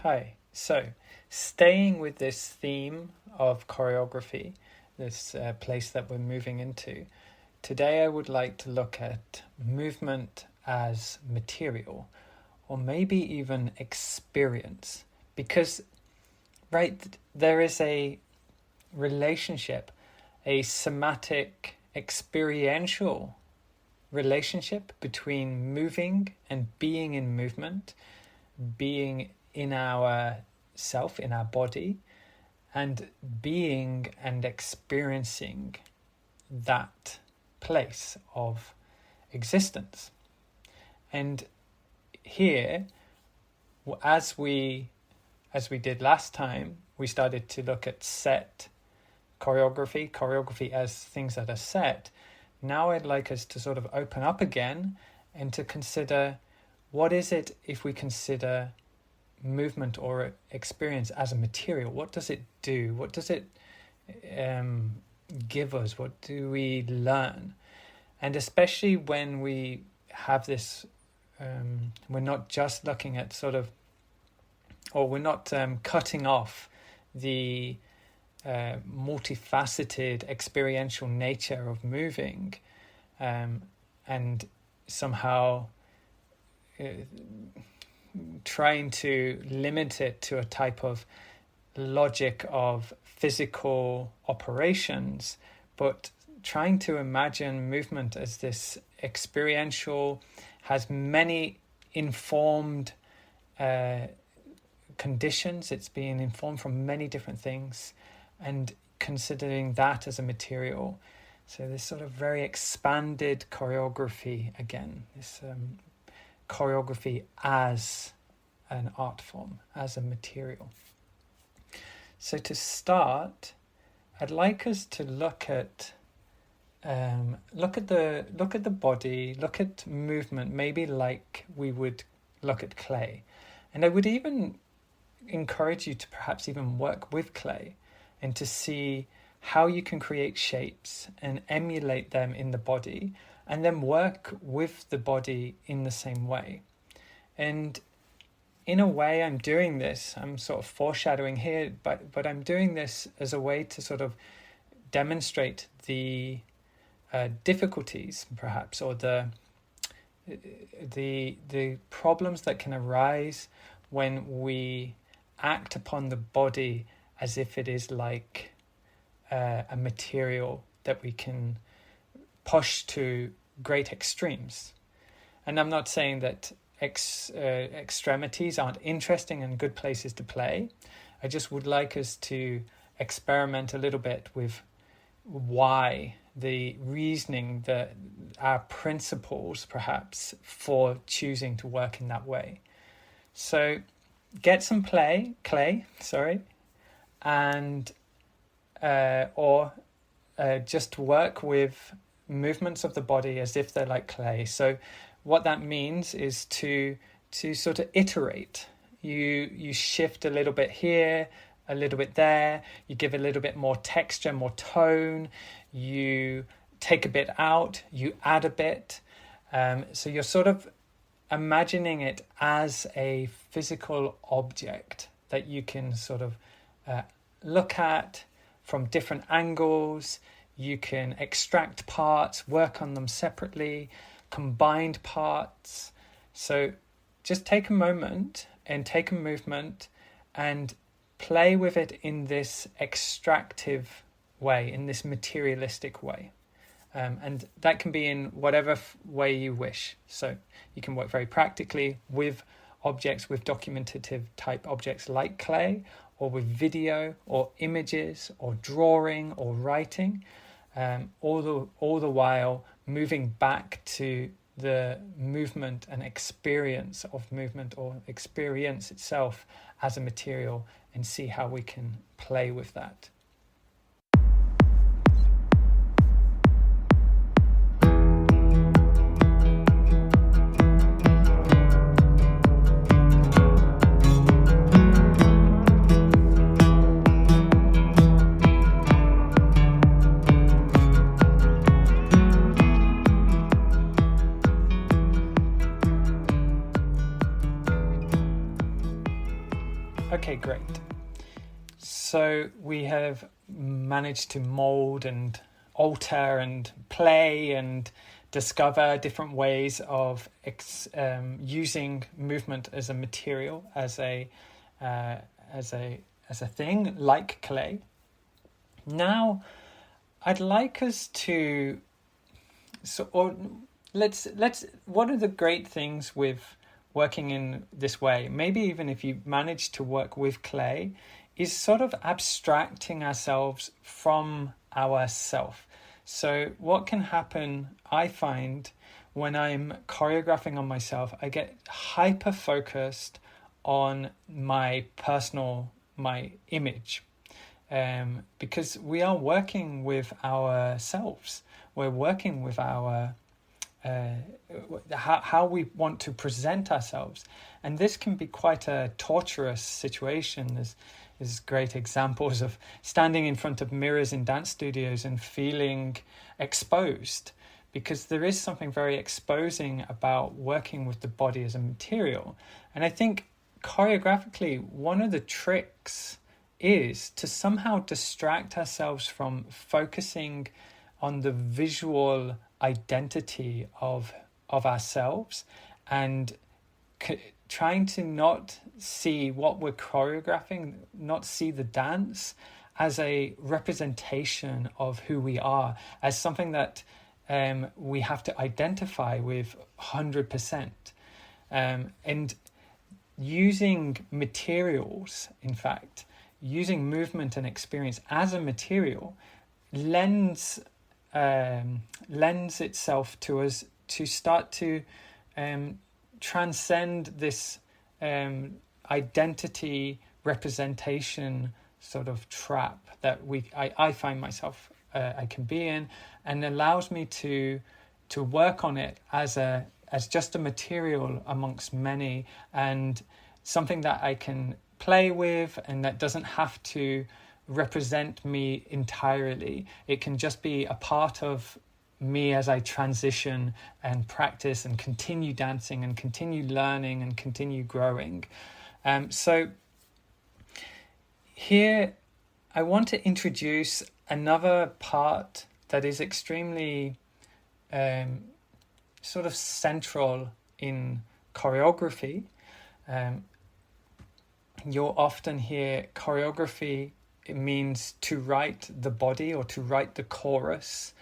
Hi. So, staying with this theme of choreography, this place that we're moving into, today I would like to look at movement as material, or maybe even experience, because, right, there is a relationship, a somatic, experiential relationship between moving and being in movement, being in our self, in our body, and being and experiencing that place of existence. And here, as we did last time, we started to look at set choreography as things that are set. Now I'd like us to sort of open up again and to consider, what is it if we consider movement or experience as a material? What does it do? What does it give us? What do we learn? And especially when we have this, we're not just looking at we're not cutting off the multifaceted experiential nature of moving, and somehow trying to limit it to a type of logic of physical operations, but trying to imagine movement as this experiential, has many informed conditions. It's being informed from many different things, and considering that as a material. So this sort of very expanded choreography again, this choreography as an art form, as a material. So to start, I'd like us to look at the body, look at movement, maybe like we would look at clay. And I would even encourage you to perhaps even work with clay and to see how you can create shapes and emulate them in the body, and then work with the body in the same way. And in a way, I'm doing this, I'm sort of foreshadowing here, but I'm doing this as a way to sort of demonstrate the difficulties, perhaps, or the problems that can arise when we act upon the body as if it is like a material that we can push to great extremes. And I'm not saying that extremities aren't interesting and good places to play. I just would like us to experiment a little bit with why, the reasoning, our principles perhaps for choosing to work in that way. So get some clay, and or just work with movements of the body as if they're like clay. So what that means is to sort of iterate. You shift a little bit here, a little bit there, you give a little bit more texture, more tone, you take a bit out, you add a bit. So you're sort of imagining it as a physical object that you can sort of look at from different angles. You can extract parts, work on them separately, combined parts. So just take a moment and take a movement and play with it in this extractive way, in this materialistic way. And that can be in whatever way you wish. So you can work very practically with objects, with documentative type objects like clay, or with video or images or drawing or writing, all the while moving back to the movement and experience of movement, or experience itself as a material, and see how we can play with that. Okay, great. So we have managed to mold and alter and play and discover different ways of using movement as a material, as a thing like clay. Now, I'd like us to let's what are the great things with working in this way? Maybe even if you manage to work with clay, is sort of abstracting ourselves from ourself. So what can happen, I find, when I'm choreographing on myself, I get hyper focused on my image, because we are working with ourselves. We're working with our how we want to present ourselves, and this can be quite a torturous situation. There's great examples of standing in front of mirrors in dance studios and feeling exposed, because there is something very exposing about working with the body as a material. And I think choreographically, one of the tricks is to somehow distract ourselves from focusing on the visual identity of ourselves, and trying to not see what we're choreographing, not see the dance as a representation of who we are, as something that we have to identify with 100%. And using materials, in fact, using movement and experience as a material lends itself to us to start to transcend this identity representation sort of trap that I find myself I can be in, and allows me to work on it as just a material amongst many, and something that I can play with, and that doesn't have to represent me entirely. It can just be a part of me as I transition and practice and continue dancing and continue learning and continue growing. So here I want to introduce another part that is extremely sort of central in choreography. You'll often hear choreography, it means to write the body, or to write the chorus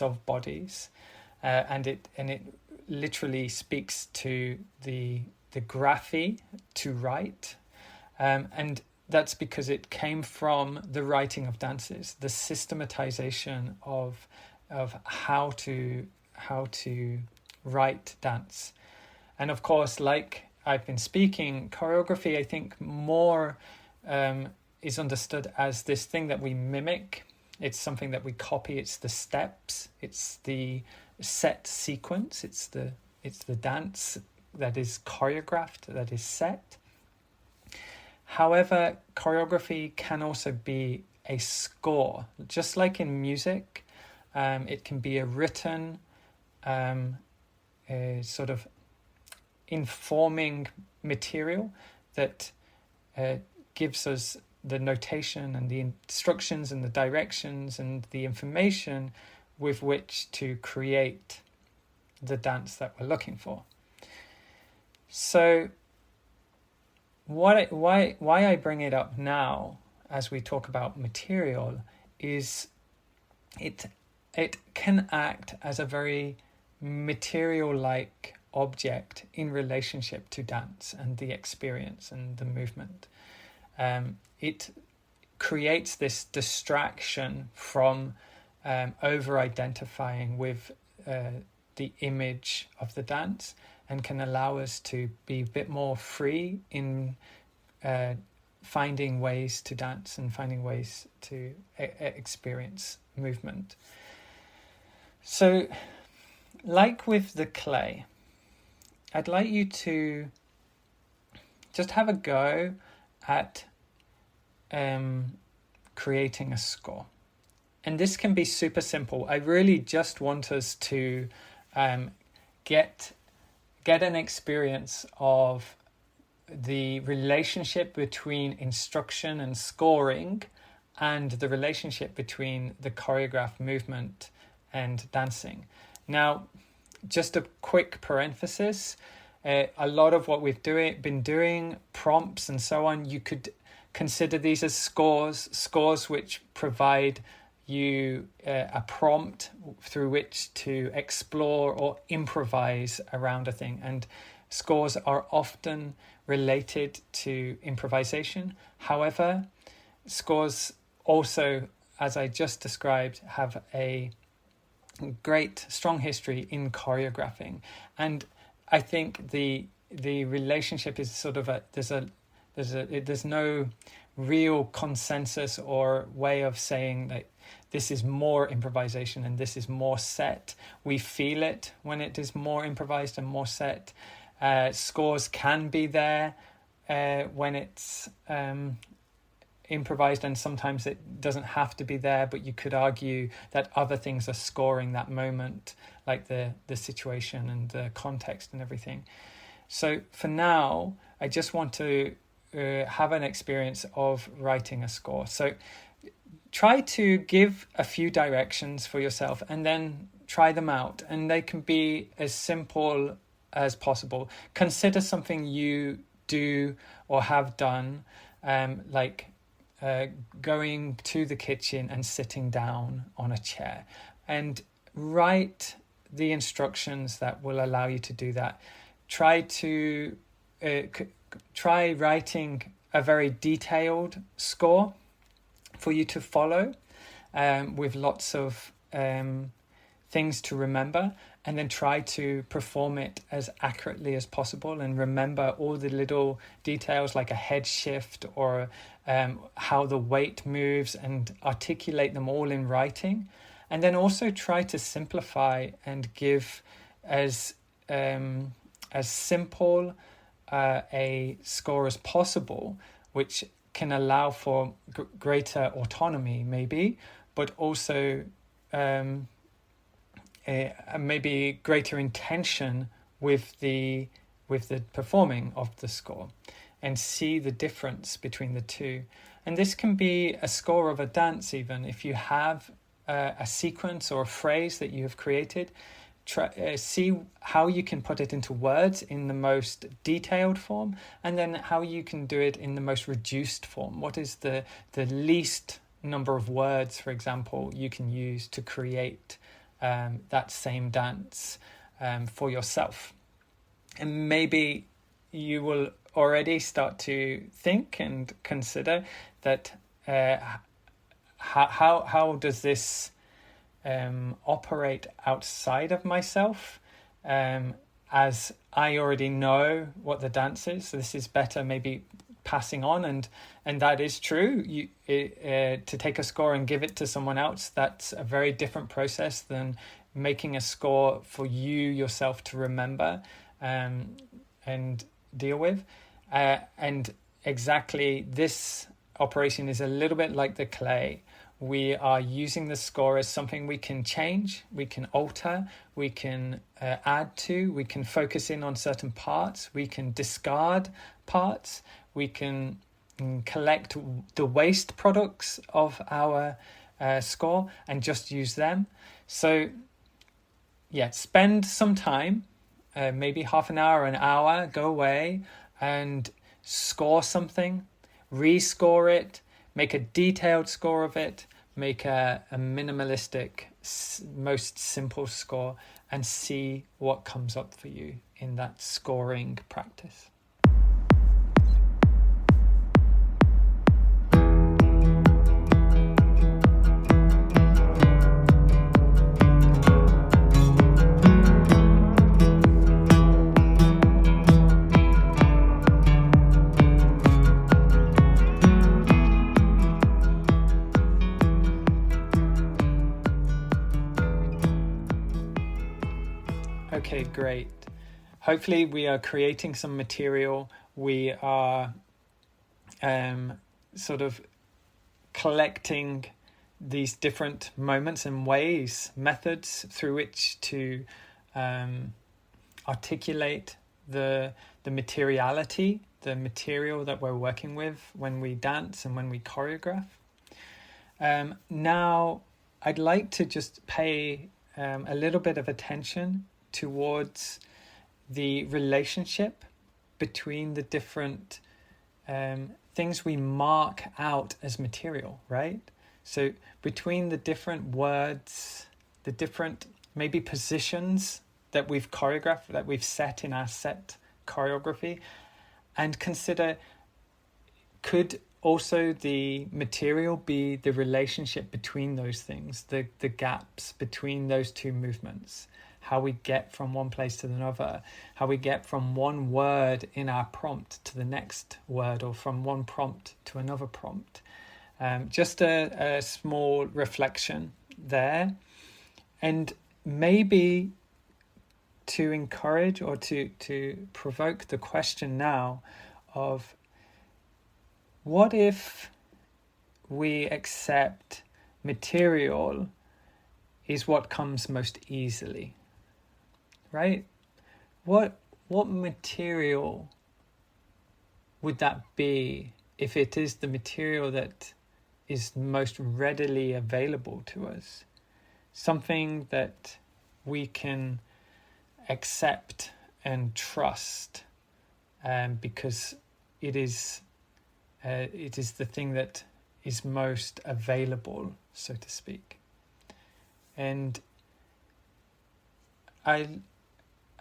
of bodies, and it literally speaks to the graphy, to write, and that's because it came from the writing of dances, the systematization of how to write dance. And of course, like I've been speaking, choreography, I think, more is understood as this thing that we mimic. It's something that we copy. It's the steps. It's the set sequence. It's the dance that is choreographed, that is set. However, choreography can also be a score. Just like in music, it can be a written, sort of informing material that gives us the notation and the instructions and the directions and the information with which to create the dance that we're looking for. So why I bring it up now as we talk about material is it can act as a very material-like object in relationship to dance and the experience and the movement. It creates this distraction from over-identifying with the image of the dance, and can allow us to be a bit more free in finding ways to dance and finding ways to experience movement. So, like with the clay, I'd like you to just have a go at creating a score. And this can be super simple. I really just want us to get an experience of the relationship between instruction and scoring and the relationship between the choreographed movement and dancing. Now, just a quick parenthesis, a lot of what we've been doing, prompts and so on, you could consider these as scores which provide you a prompt through which to explore or improvise around a thing. And scores are often related to improvisation. However, scores also, as I just described, have a great, strong history in choreographing. And I think the relationship is sort of there's no real consensus or way of saying that this is more improvisation and this is more set. We feel it when it is more improvised and more set. Scores can be there when it's improvised, and sometimes it doesn't have to be there, but you could argue that other things are scoring that moment, like the situation and the context and everything. So for now, I just want to have an experience of writing a score. So try to give a few directions for yourself and then try them out, and they can be as simple as possible. Consider something you do or have done, like going to the kitchen and sitting down on a chair, and write the instructions that will allow you to do that. Try writing a very detailed score for you to follow, with lots of things to remember, and then try to perform it as accurately as possible and remember all the little details like a head shift or how the weight moves, and articulate them all in writing. And then also try to simplify and give as simple a score as possible, which can allow for greater autonomy maybe, but also maybe greater intention with the performing of the score, and see the difference between the two. And this can be a score of a dance even. If you have a sequence or a phrase that you have created, see how you can put it into words in the most detailed form, and then how you can do it in the most reduced form. What is the least number of words, for example, you can use to create that same dance for yourself. And maybe you will already start to think and consider that how does this operate outside of myself, as I already know what the dance is, so this is better maybe passing on, and that is true. To take a score and give it to someone else, that's a very different process than making a score for you yourself to remember and deal with. And exactly, this operation is a little bit like the clay. We are using the score as something we can change, we can alter, we can add to, we can focus in on certain parts, we can discard parts, we can collect the waste products of our score and just use them. So yeah, spend some time, maybe half an hour, an hour, go away and score something, rescore it, make a detailed score of it, make a minimalistic, most simple score, and see what comes up for you in that scoring practice. Okay, great. Hopefully we are creating some material. We are sort of collecting these different moments and ways, methods through which to articulate the materiality the material that we're working with when we dance and when we choreograph. Now, I'd like to just pay a little bit of attention towards the relationship between the different things we mark out as material, right? So between the different words, the different maybe positions that we've choreographed, that we've set in our set choreography, and consider, could also the material be the relationship between those things, the gaps between those two movements, how we get from one place to another, how we get from one word in our prompt to the next word, or from one prompt to another prompt. Just a small reflection there. And maybe to encourage or to provoke the question now of, what if we accept material is what comes most easily, right? What material would that be if it is the material that is most readily available to us? Something that we can accept and trust, because it is the thing that is most available, so to speak. And I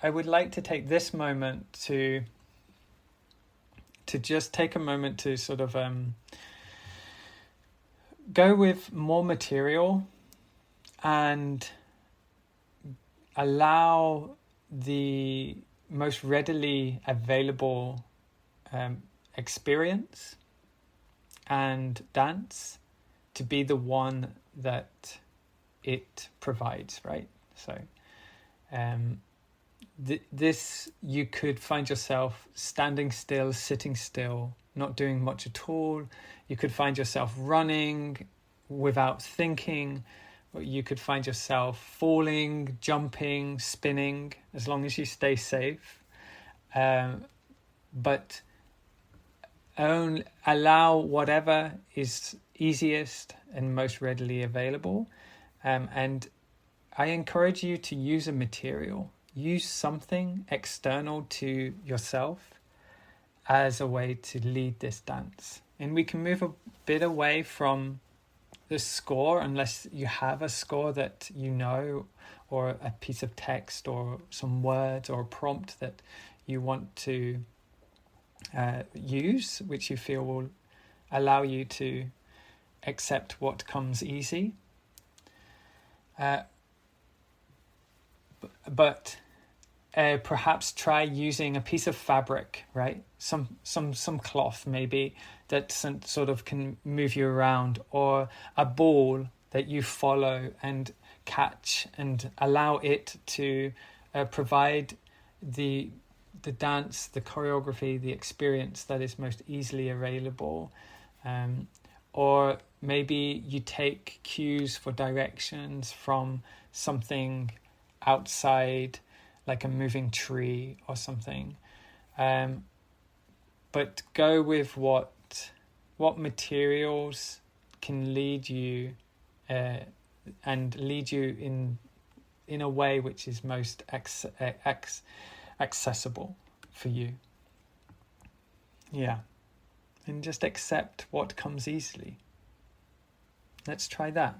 would like to take this moment to just take a moment to sort of go with more material and allow the most readily available experience and dance to be the one that it provides, right? So this, you could find yourself standing still, sitting still, not doing much at all. You could find yourself running without thinking. You could find yourself falling, jumping, spinning, as long as you stay safe. But allow whatever is easiest and most readily available. And I encourage you to use a material. Use something external to yourself as a way to lead this dance. And we can move a bit away from the score, unless you have a score that you know, or a piece of text or some words or a prompt that you want to use, which you feel will allow you to accept what comes easy. But perhaps try using a piece of fabric, right? Some cloth maybe that sort of can move you around, or a ball that you follow and catch and allow it to provide the dance, the choreography, the experience that is most easily available. Or maybe you take cues for directions from something outside, like a moving tree or something. But go with what materials can lead you and lead you in a way which is most accessible for you. Yeah. And just accept what comes easily. Let's try that.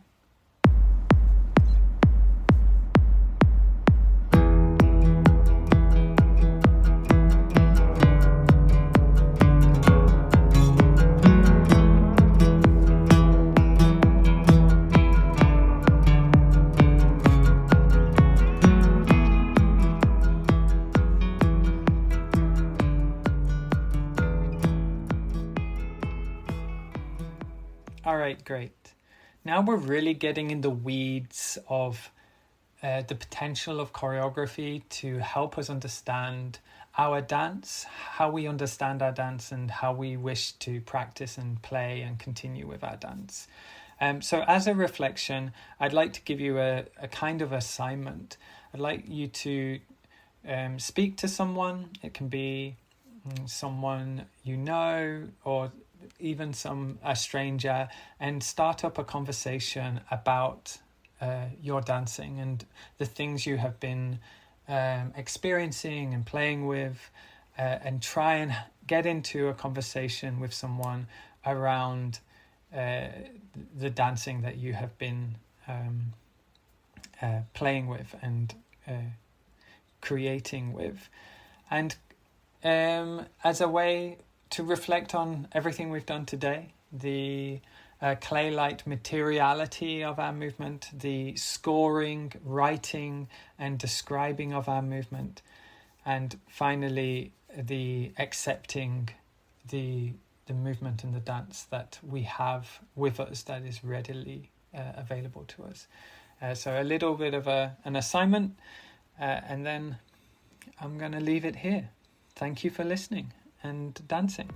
All right, great. Now we're really getting in the weeds of the potential of choreography to help us understand our dance, how we understand our dance, and how we wish to practice and play and continue with our dance. So as a reflection, I'd like to give you a kind of assignment. I'd like you to speak to someone. It can be someone you know, or even a stranger, and start up a conversation about your dancing and the things you have been experiencing and playing with, and try and get into a conversation with someone around the dancing that you have been playing with and creating with, and as a way to reflect on everything we've done today, the clay-light materiality of our movement, the scoring, writing and describing of our movement, and finally the accepting the movement and the dance that we have with us, that is readily available to us. So a little bit of an assignment, and then I'm going to leave it here. Thank you for listening and dancing.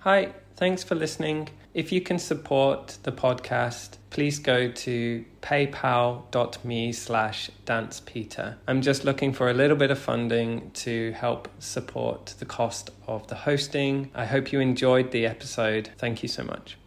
Hi, thanks for listening. If you can support the podcast, please go to paypal.me/dancepeter. I'm just looking for a little bit of funding to help support the cost of the hosting. I hope you enjoyed the episode. Thank you so much.